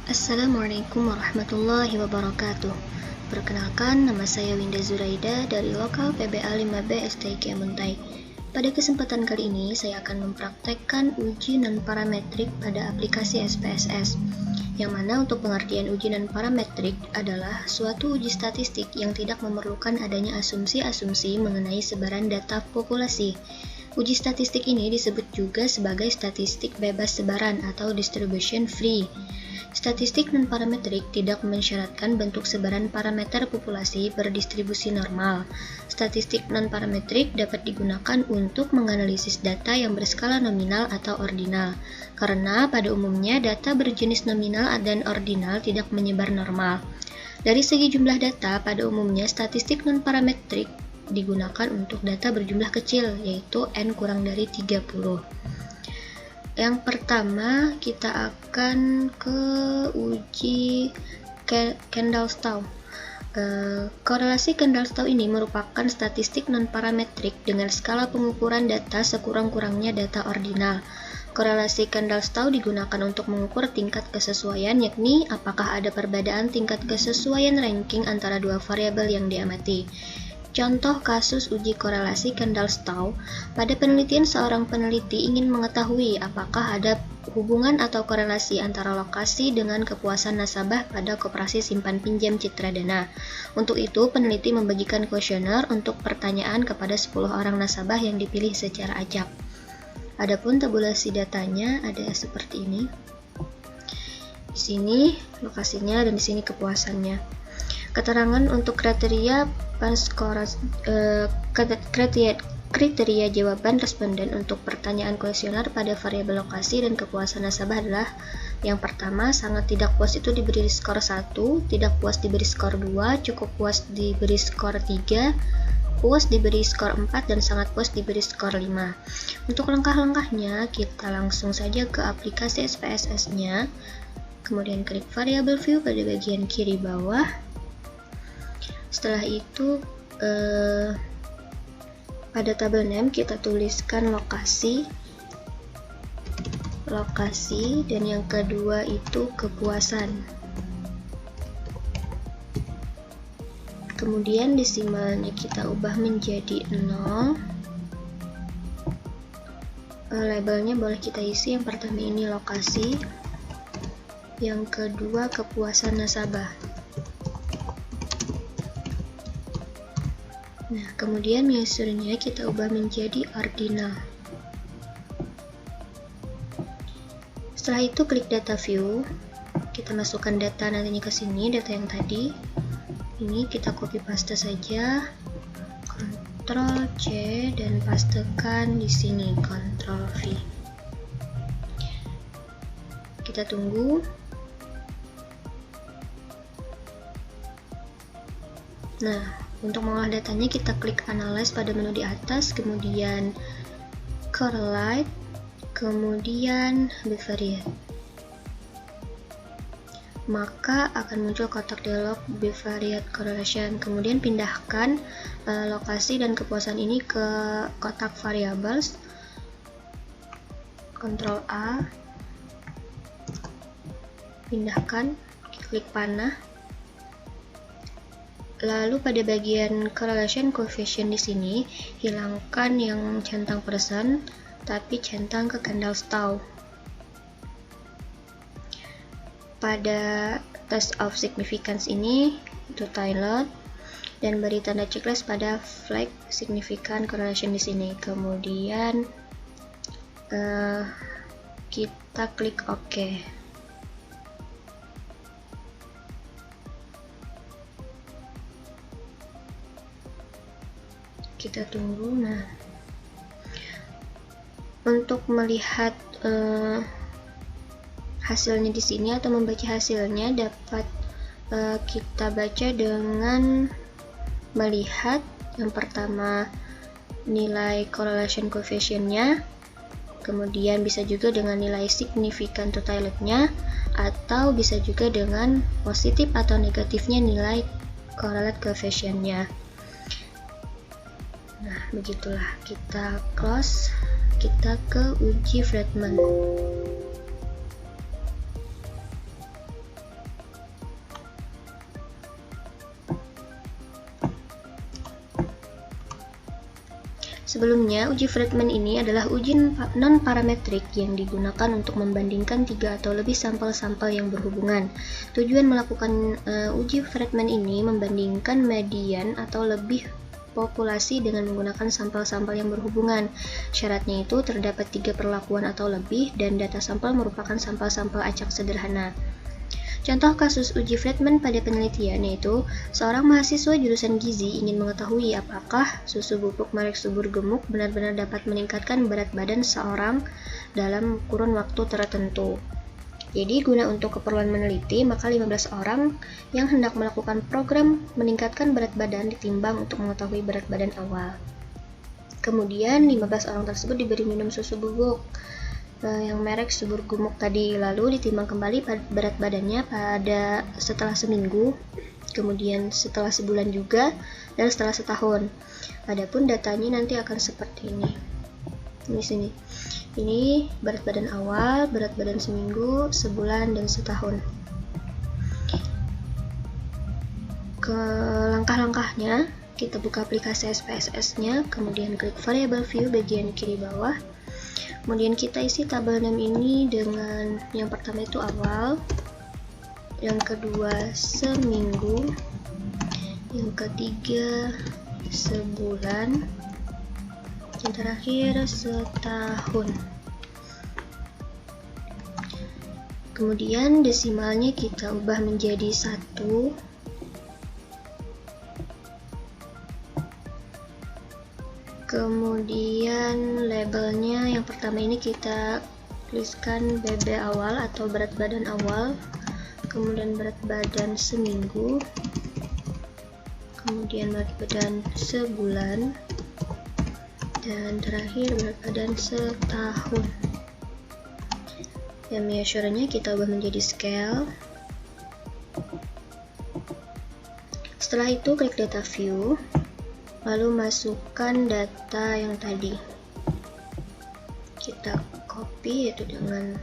Assalamualaikum warahmatullahi wabarakatuh. Perkenalkan, nama saya Winda Zuraida dari Lokal PBA 5B STIK Muntai. Pada kesempatan kali ini, saya akan mempraktekkan uji non-parametrik pada aplikasi SPSS, yang mana untuk pengertian uji non-parametrik adalah suatu uji statistik yang tidak memerlukan adanya asumsi-asumsi mengenai sebaran data populasi. Uji statistik ini disebut juga sebagai statistik bebas sebaran atau distribution free. Statistik non-parametrik tidak mensyaratkan bentuk sebaran parameter populasi berdistribusi normal. Statistik non-parametrik dapat digunakan untuk menganalisis data yang berskala nominal atau ordinal, karena pada umumnya data berjenis nominal dan ordinal tidak menyebar normal. Dari segi jumlah data, pada umumnya statistik non-parametrik digunakan untuk data berjumlah kecil, yaitu N kurang dari 30. Yang pertama, kita akan ke uji Kendall-Stau. Korelasi Kendall-Stau ini merupakan statistik non-parametrik dengan skala pengukuran data sekurang-kurangnya data ordinal. Korelasi Kendall-Stau digunakan untuk mengukur tingkat kesesuaian, yakni apakah ada perbedaan tingkat kesesuaian ranking antara dua variabel yang diamati. Contoh kasus uji korelasi Kendall-Stau, pada penelitian seorang peneliti ingin mengetahui apakah ada hubungan atau korelasi antara lokasi dengan kepuasan nasabah pada koperasi simpan pinjam Citradana. Untuk itu, peneliti membagikan kuesioner untuk pertanyaan kepada 10 orang nasabah yang dipilih secara acak. Adapun tabulasi datanya ada seperti ini. Di sini lokasinya dan di sini kepuasannya. Keterangan untuk kriteria jawaban responden untuk pertanyaan kuesioner pada variabel lokasi dan kepuasan nasabah adalah: yang pertama, sangat tidak puas itu diberi skor 1, tidak puas diberi skor 2, cukup puas diberi skor 3, puas diberi skor 4, dan sangat puas diberi skor 5. Untuk langkah-langkahnya, kita langsung saja ke aplikasi SPSS-nya, kemudian klik variable view pada bagian kiri bawah. Setelah itu pada tabel name kita tuliskan lokasi, dan yang kedua itu kepuasan. Kemudian desimalnya kita ubah menjadi 0. Labelnya boleh kita isi, yang pertama ini lokasi, yang kedua kepuasan nasabah. Nah, kemudian measurenya kita ubah menjadi ordinal. Setelah itu klik data view, kita masukkan data nantinya ke sini, data yang tadi. Ini kita copy paste saja, Ctrl C dan pastekan di sini, Ctrl V. Kita tunggu. Nah, untuk mengolah datanya kita klik Analyze pada menu di atas, kemudian Correlate, kemudian Bivariate. Maka akan muncul kotak dialog Bivariate Correlation. Kemudian pindahkan lokasi dan kepuasan ini ke kotak Variables. Ctrl A, pindahkan, klik panah. Lalu pada bagian correlation coefficient di sini, hilangkan yang centang persen, tapi centang ke Kendall-Stau. Pada test of significance ini, itu Taylor, dan beri tanda checklist pada flag significant correlation di sini. Kemudian kita klik OK. Kita tunggu. Nah, untuk melihat hasilnya di sini atau membaca hasilnya dapat kita baca dengan melihat yang pertama nilai correlation coefficient-nya, kemudian bisa juga dengan nilai signifikan totality-nya, atau bisa juga dengan positif atau negatifnya nilai correlate coefficient-nya. Nah, begitulah, kita close, kita ke uji Friedman. Sebelumnya, uji Friedman ini adalah uji non-parametrik yang digunakan untuk membandingkan 3 atau lebih sampel-sampel yang berhubungan. Tujuan melakukan uji Friedman ini membandingkan median atau lebih populasi dengan menggunakan sampel-sampel yang berhubungan. Syaratnya itu terdapat 3 perlakuan atau lebih dan data sampel merupakan sampel-sampel acak sederhana. Contoh kasus uji Friedman pada penelitian yaitu seorang mahasiswa jurusan gizi ingin mengetahui apakah susu bubuk merek Subur Gemuk benar-benar dapat meningkatkan berat badan seorang dalam kurun waktu tertentu. Jadi guna untuk keperluan meneliti, maka 15 orang yang hendak melakukan program meningkatkan berat badan ditimbang untuk mengetahui berat badan awal. Kemudian 15 orang tersebut diberi minum susu bubuk yang merek Subur Gemuk tadi, lalu ditimbang kembali berat badannya setelah seminggu, kemudian setelah sebulan juga, dan setelah setahun. Adapun datanya nanti akan seperti ini. Di sini. Ini berat badan awal, berat badan seminggu, sebulan, dan setahun. Ke langkah-langkahnya, kita buka aplikasi SPSS-nya, kemudian klik variable view bagian kiri bawah. Kemudian kita isi tabel name ini dengan yang pertama itu awal, yang kedua seminggu, yang ketiga sebulan, yang terakhir setahun. Kemudian desimalnya kita ubah menjadi 1. Kemudian labelnya yang pertama ini kita tuliskan BB awal atau berat badan awal, kemudian berat badan seminggu, kemudian berat badan sebulan, dan terakhir berat badan setahun. Dan measure-nya kita ubah menjadi scale. Setelah itu klik data view, lalu masukkan data yang tadi. Kita copy yaitu dengan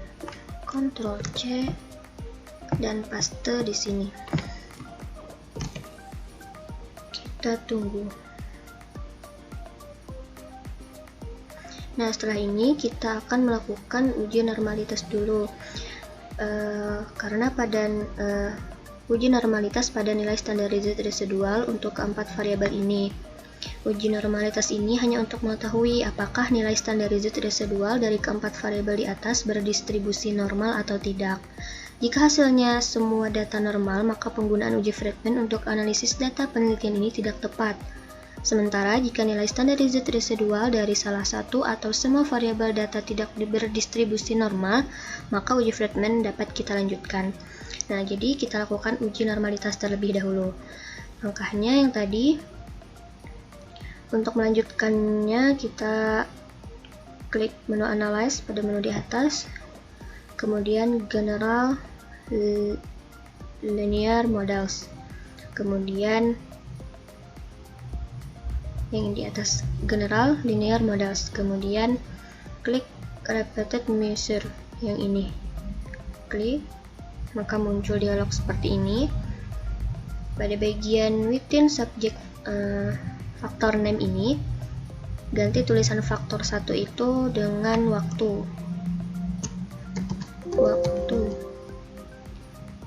Ctrl C dan paste di sini. Kita tunggu. Nah, setelah ini kita akan melakukan uji normalitas dulu. Karena pada uji normalitas pada nilai standarisasi residual untuk keempat variabel ini. Uji normalitas ini hanya untuk mengetahui apakah nilai standarisasi residual dari keempat variabel di atas berdistribusi normal atau tidak. Jika hasilnya semua data normal, maka penggunaan uji Friedman untuk analisis data penelitian ini tidak tepat. Sementara jika nilai standarisasi residual dari salah satu atau semua variabel data tidak berdistribusi normal, maka uji Friedman dapat kita lanjutkan. Nah, jadi kita lakukan uji normalitas terlebih dahulu. Langkahnya yang tadi. Untuk melanjutkannya, kita klik menu Analyze pada menu di atas, kemudian General Linear Models, kemudian yang di atas General Linear Models, kemudian klik Repeated Measure yang ini, klik, maka muncul dialog seperti ini. Pada bagian Within Subject faktor name ini, ganti tulisan faktor 1 itu dengan waktu.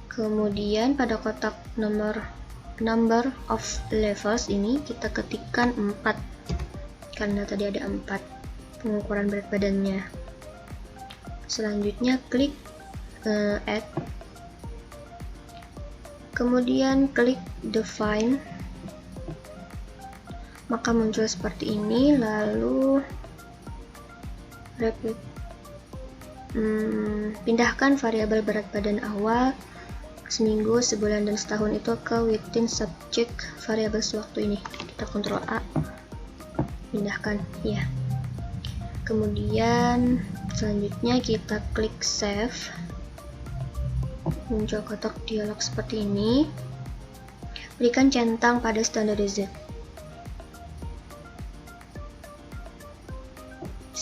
Kemudian pada kotak number of levels ini kita ketikkan 4, karena tadi ada 4 pengukuran berat badannya. Selanjutnya klik add, kemudian klik define, maka muncul seperti ini. Lalu pindahkan variabel berat badan awal, seminggu, sebulan, dan setahun itu ke within subject variable sewaktu ini. Kita Ctrl A, pindahkan, ya. Kemudian selanjutnya kita klik save, muncul kotak dialog seperti ini. Berikan centang pada standarisasi.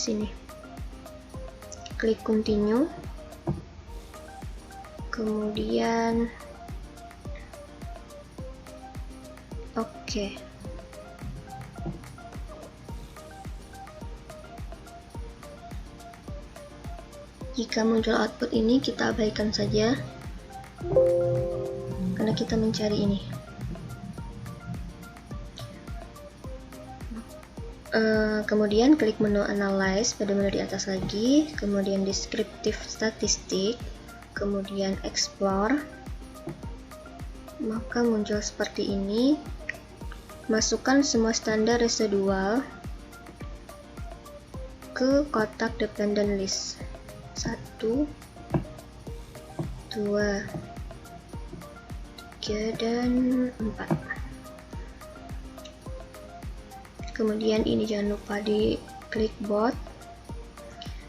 Sini, klik continue, kemudian oke. Jika muncul output ini, kita abaikan saja karena kita mencari ini. Kemudian klik menu Analyze pada menu di atas lagi, kemudian Descriptive Statistic, kemudian Explore. Maka muncul seperti ini. Masukkan semua standar residual ke kotak dependent list. 1, 2, 3, dan 4. Kemudian ini jangan lupa di klik bot,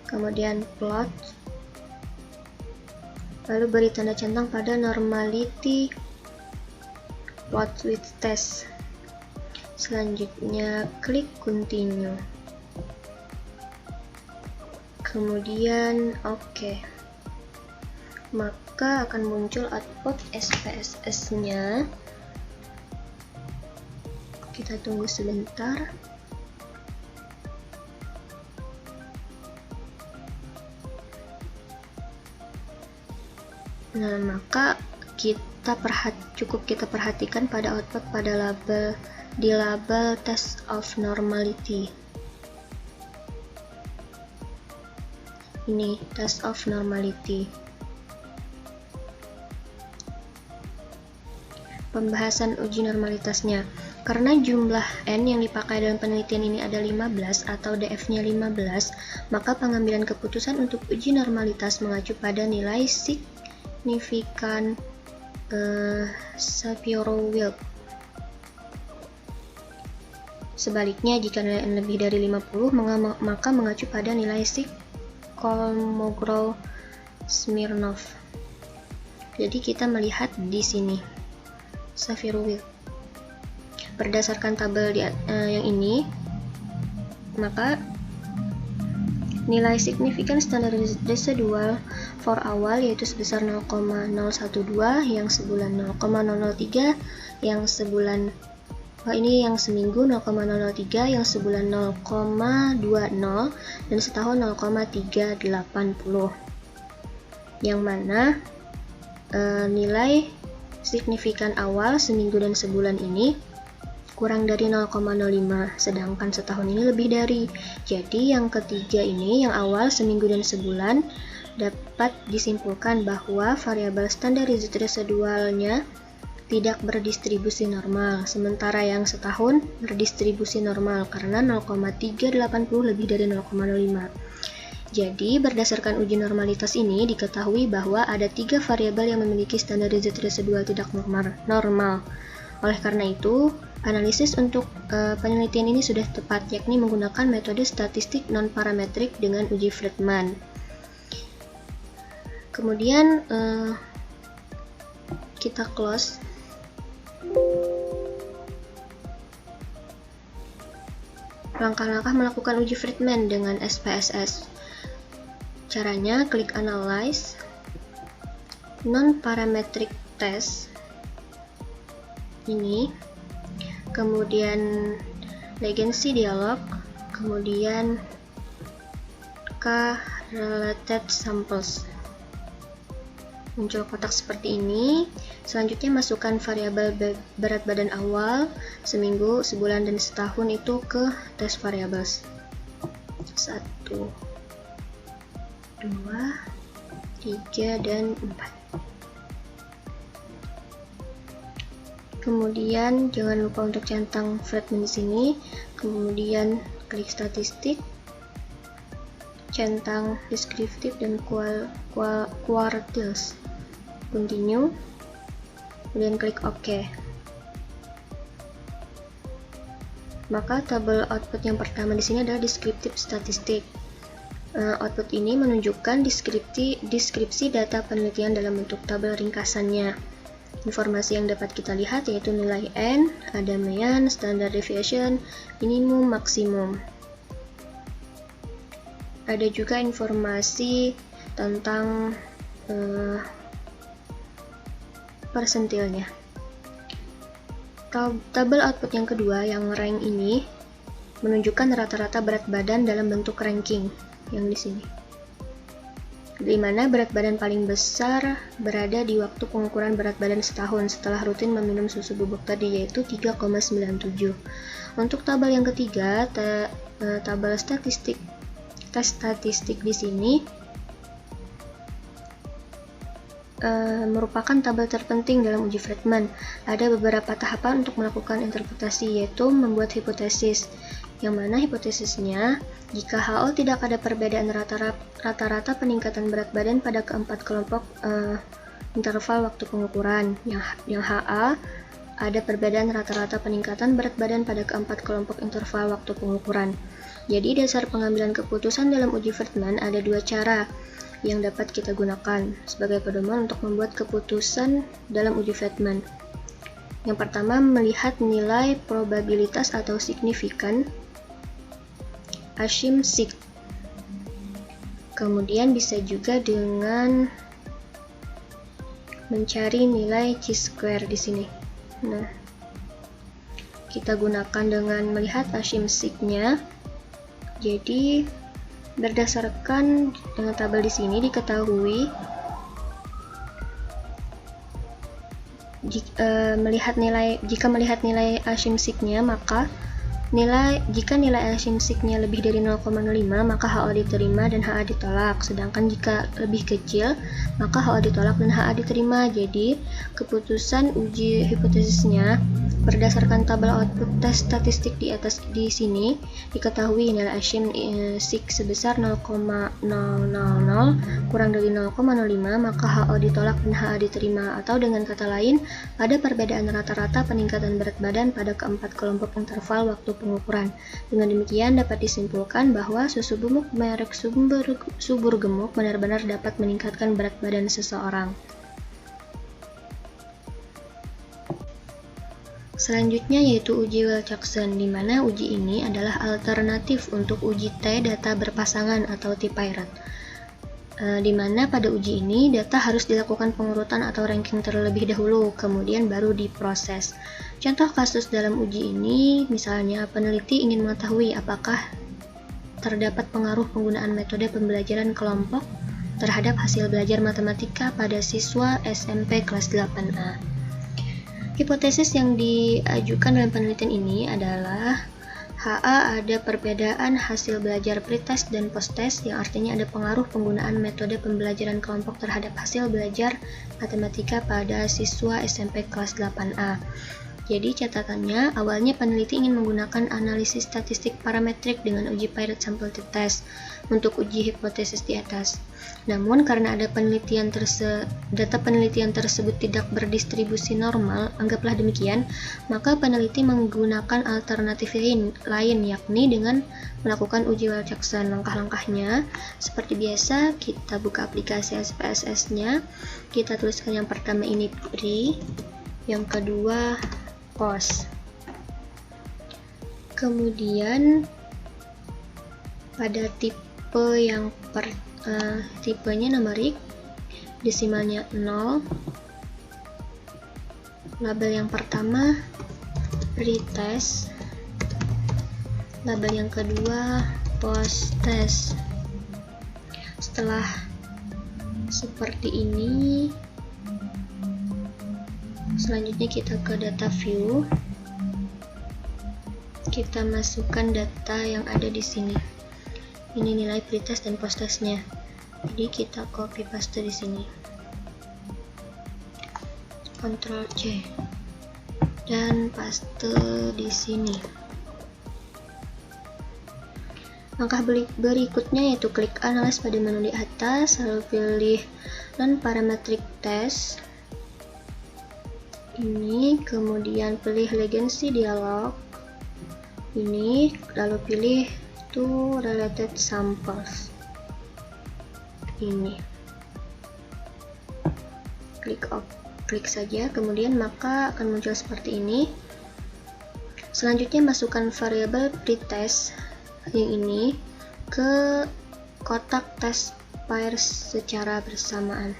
kemudian plot, lalu beri tanda centang pada normality plot with test. Selanjutnya klik continue, kemudian OK. Maka akan muncul output SPSS nya. Kita tunggu sebentar. Nah, maka cukup kita perhatikan pada output pada label test of normality. Ini test of normality. Pembahasan uji normalitasnya. Karena jumlah N yang dipakai dalam penelitian ini ada 15 atau DF-nya 15, maka pengambilan keputusan untuk uji normalitas mengacu pada nilai signifikan Shapiro-Wilk. Sebaliknya, jika nilai N lebih dari 50, maka mengacu pada nilai Kolmogorov-Smirnov. Jadi kita melihat di sini Shapiro-Wilk. Berdasarkan tabel yang ini, maka nilai signifikan standar residual for awal yaitu sebesar 0,012, yang sebulan 0,003, yang sebulan ini yang seminggu 0,003, yang sebulan 0,20, dan setahun 0,380. Yang mana nilai signifikan awal seminggu dan sebulan ini kurang dari 0,05, sedangkan setahun ini lebih dari. Jadi yang ketiga ini, yang awal seminggu dan sebulan, dapat disimpulkan bahwa variabel standar residualnya tidak berdistribusi normal, sementara yang setahun berdistribusi normal karena 0,380 lebih dari 0,05. Jadi, berdasarkan uji normalitas ini, diketahui bahwa ada 3 variabel yang memiliki standar residual tidak normal. Oleh karena itu, analisis untuk penelitian ini sudah tepat, yakni menggunakan metode statistik non-parametrik dengan uji Friedman. Kemudian kita close. Langkah-langkah melakukan uji Friedman dengan SPSS. Caranya, klik Analyze, Non-Parametric Test, ini, kemudian Legacy Dialog, kemudian K-Related Samples. Muncul kotak seperti ini. Selanjutnya masukkan variabel berat badan awal, seminggu, sebulan, dan setahun itu ke test variables. 1, 2, 3, dan 4. Kemudian jangan lupa untuk centang Friedman di sini. Kemudian klik statistik, centang deskriptif dan quartiles. Continue. Kemudian klik OK. Maka tabel output yang pertama di sini adalah deskriptif statistik. Output ini menunjukkan deskripsi data penelitian dalam bentuk tabel ringkasannya. Informasi yang dapat kita lihat yaitu nilai N, ada mean, standard deviation, minimum, maksimum. Ada juga informasi tentang persentilnya. Tabel output yang kedua, yang rank ini, menunjukkan rata-rata berat badan dalam bentuk ranking, yang di sini. di mana berat badan paling besar berada di waktu pengukuran berat badan setahun setelah rutin meminum susu bubuk tadi, yaitu 3,97. Untuk tabel yang ketiga, tabel statistik di sini merupakan tabel terpenting dalam uji Friedman. Ada beberapa tahapan untuk melakukan interpretasi, yaitu membuat hipotesis, yang mana hipotesisnya, jika HO tidak ada perbedaan rata-rata peningkatan berat badan pada keempat kelompok interval waktu pengukuran, yang HA ada perbedaan rata-rata peningkatan berat badan pada keempat kelompok interval waktu pengukuran. Jadi dasar pengambilan keputusan dalam uji Friedman ada dua cara yang dapat kita gunakan sebagai pedoman untuk membuat keputusan dalam uji Friedman. Yang pertama, melihat nilai probabilitas atau signifikan Ashim-Sig. Kemudian bisa juga dengan mencari nilai chi-square di sini. Nah, kita gunakan dengan melihat Ashim-Sig-nya. Jadi berdasarkan dengan tabel di sini diketahui jika melihat nilai Ashim-Sig-nya, maka jika nilai Ashim-Sig-nya lebih dari 0,05 maka HO diterima dan HA ditolak, sedangkan jika lebih kecil maka HO ditolak dan HA diterima. Jadi keputusan uji hipotesisnya berdasarkan tabel output tes statistik di sini diketahui nilai Ashim-Sig sebesar 0,000 kurang dari 0,05 maka HO ditolak dan HA diterima, atau dengan kata lain ada perbedaan rata-rata peningkatan berat badan pada keempat kelompok interval waktu pengukuran. Dengan demikian dapat disimpulkan bahwa susu bubuk merek subur gemuk benar-benar dapat meningkatkan berat badan seseorang. Selanjutnya yaitu uji Wilcoxon, di mana uji ini adalah alternatif untuk uji T data berpasangan atau T-Pirate. Di mana pada uji ini data harus dilakukan pengurutan atau ranking terlebih dahulu, kemudian baru diproses. Contoh kasus dalam uji ini, misalnya peneliti ingin mengetahui apakah terdapat pengaruh penggunaan metode pembelajaran kelompok terhadap hasil belajar matematika pada siswa SMP kelas 8A. Hipotesis yang diajukan dalam penelitian ini adalah HA ada perbedaan hasil belajar pretest dan posttest, yang artinya ada pengaruh penggunaan metode pembelajaran kelompok terhadap hasil belajar matematika pada siswa SMP kelas 8A. Jadi catatannya, awalnya peneliti ingin menggunakan analisis statistik parametrik dengan uji Pirate sample t-test untuk uji hipotesis di atas. Namun karena ada data penelitian tersebut tidak berdistribusi normal, anggaplah demikian, maka peneliti menggunakan alternatif lain yakni dengan melakukan uji Wilcoxon. Langkah-langkahnya seperti biasa, kita buka aplikasi SPSS-nya, kita tuliskan yang pertama ini pre, yang kedua post. Kemudian pada tipe yang tipenya numerik, desimalnya 0. Label yang pertama pretest, label yang kedua posttest. Setelah seperti ini, selanjutnya kita ke data view. Kita masukkan data yang ada di sini. Ini nilai pretest dan posttestnya. Jadi kita copy paste di sini. Ctrl C dan paste di sini. Langkah berikutnya yaitu klik Analyze pada menu di atas, lalu pilih Non-Parametric Test. Ini, kemudian pilih Legacy Dialog. Ini, lalu pilih To Related Samples. Ini. Klik saja, kemudian maka akan muncul seperti ini. Selanjutnya masukkan variabel pretest yang ini ke kotak test pair secara bersamaan.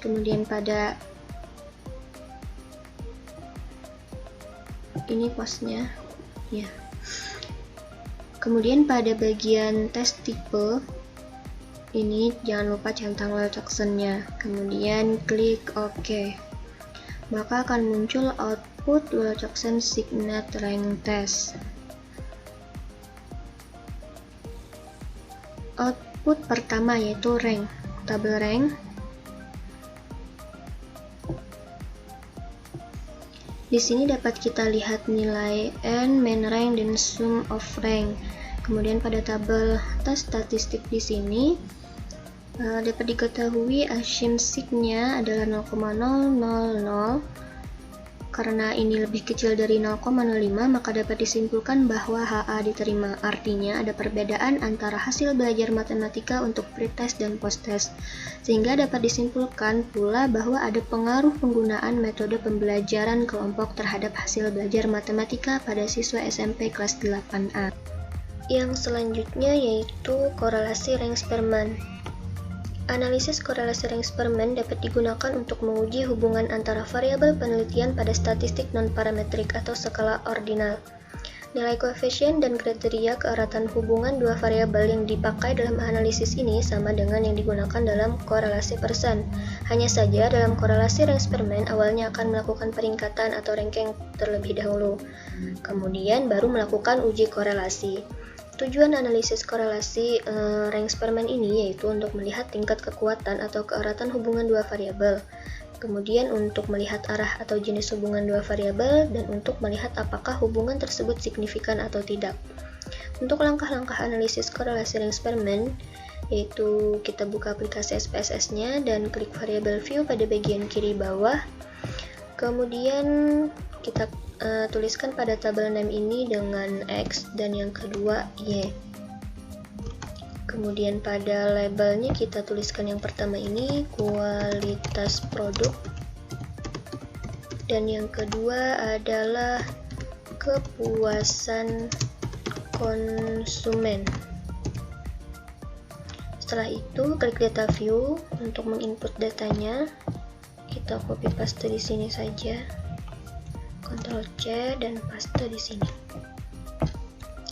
Kemudian pada ini postnya, ya. Kemudian pada bagian tes tipe, ini jangan lupa centang Wilcoxon-nya, kemudian klik OK. Maka akan muncul output Wilcoxon Signet Rank Test. Output pertama yaitu rank, tabel rank. Di sini dapat kita lihat nilai N, main rank, dan sum of rank. Kemudian pada tabel tes statistik di sini dapat diketahui achievement sig-nya adalah 0,000. Karena ini lebih kecil dari 0,05, maka dapat disimpulkan bahwa HA diterima. Artinya ada perbedaan antara hasil belajar matematika untuk pretest dan posttest. Sehingga dapat disimpulkan pula bahwa ada pengaruh penggunaan metode pembelajaran kelompok terhadap hasil belajar matematika pada siswa SMP kelas 8A. Yang selanjutnya yaitu korelasi Rank-Spearman. Analisis korelasi Rank-Spearman dapat digunakan untuk menguji hubungan antara variabel penelitian pada statistik non-parametrik atau skala ordinal. Nilai koefisien dan kriteria keeratan hubungan dua variabel yang dipakai dalam analisis ini sama dengan yang digunakan dalam korelasi Pearson. Hanya saja dalam korelasi Rank-Spearman awalnya akan melakukan peringkatan atau ranking terlebih dahulu, kemudian baru melakukan uji korelasi. Tujuan analisis korelasi Rank-Spearman ini yaitu untuk melihat tingkat kekuatan atau keeratan hubungan dua variabel, kemudian untuk melihat arah atau jenis hubungan dua variabel, dan untuk melihat apakah hubungan tersebut signifikan atau tidak. Untuk langkah-langkah analisis korelasi Rank-Spearman, yaitu kita buka aplikasi SPSS-nya dan klik variabel view pada bagian kiri bawah, kemudian kita tuliskan pada tabel name ini dengan X dan yang kedua Y. Kemudian pada labelnya kita tuliskan yang pertama ini kualitas produk, dan yang kedua adalah kepuasan konsumen. Setelah itu klik data view untuk menginput datanya. Kita copy paste di sini saja. Ctrl C dan paste di sini.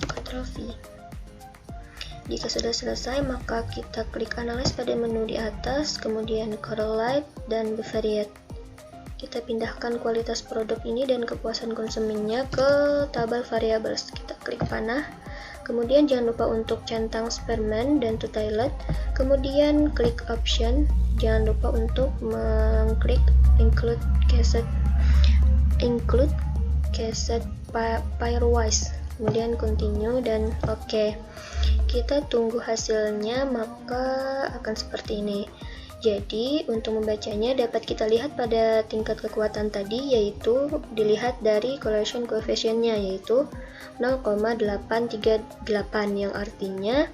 Ctrl V. Jika sudah selesai, maka kita klik Analyze pada menu di atas, kemudian Correlate dan Bivariate. Kita pindahkan kualitas produk ini dan kepuasan konsumennya ke tabel variables. Kita klik panah, kemudian jangan lupa untuk centang Spearman dan Totilet, kemudian klik Option. Jangan lupa untuk mengklik Include Cassette Pairwise, kemudian Continue dan OK. Kita tunggu hasilnya, maka akan seperti ini. Jadi untuk membacanya dapat kita lihat pada tingkat kekuatan tadi, yaitu dilihat dari correlation coefficient-nya, yaitu 0,838, yang artinya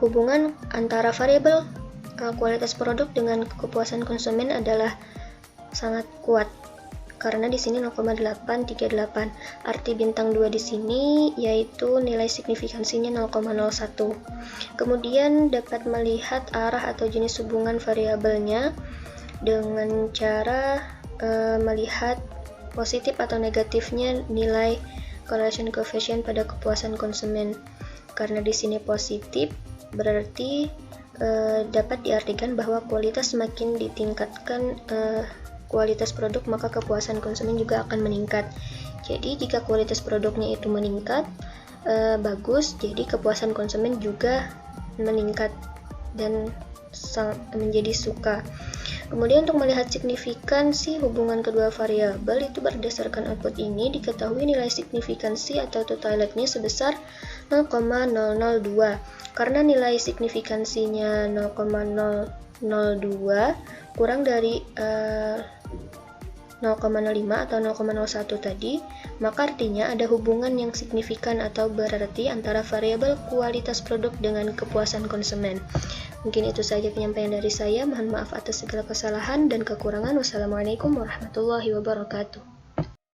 hubungan antara variabel kualitas produk dengan kepuasan konsumen adalah sangat kuat, karena di sini 0,838. Arti bintang 2 di sini yaitu nilai signifikansinya 0,01. Kemudian dapat melihat arah atau jenis hubungan variabelnya dengan cara melihat positif atau negatifnya nilai correlation coefficient pada kepuasan konsumen. Karena di sini positif, berarti dapat diartikan bahwa kualitas semakin ditingkatkan kualitas produk, maka kepuasan konsumen juga akan meningkat. Jadi jika kualitas produknya itu meningkat bagus, jadi kepuasan konsumen juga meningkat dan menjadi suka. Kemudian untuk melihat signifikansi hubungan kedua variabel itu berdasarkan output ini, diketahui nilai signifikansi atau totiletnya sebesar 0,002. Karena nilai signifikansinya 0,002 kurang dari 0,05 atau 0,01 tadi, maka artinya ada hubungan yang signifikan atau berarti antara variabel kualitas produk dengan kepuasan konsumen. Mungkin itu saja penyampaian dari saya. Mohon maaf atas segala kesalahan dan kekurangan. Wassalamualaikum warahmatullahi wabarakatuh.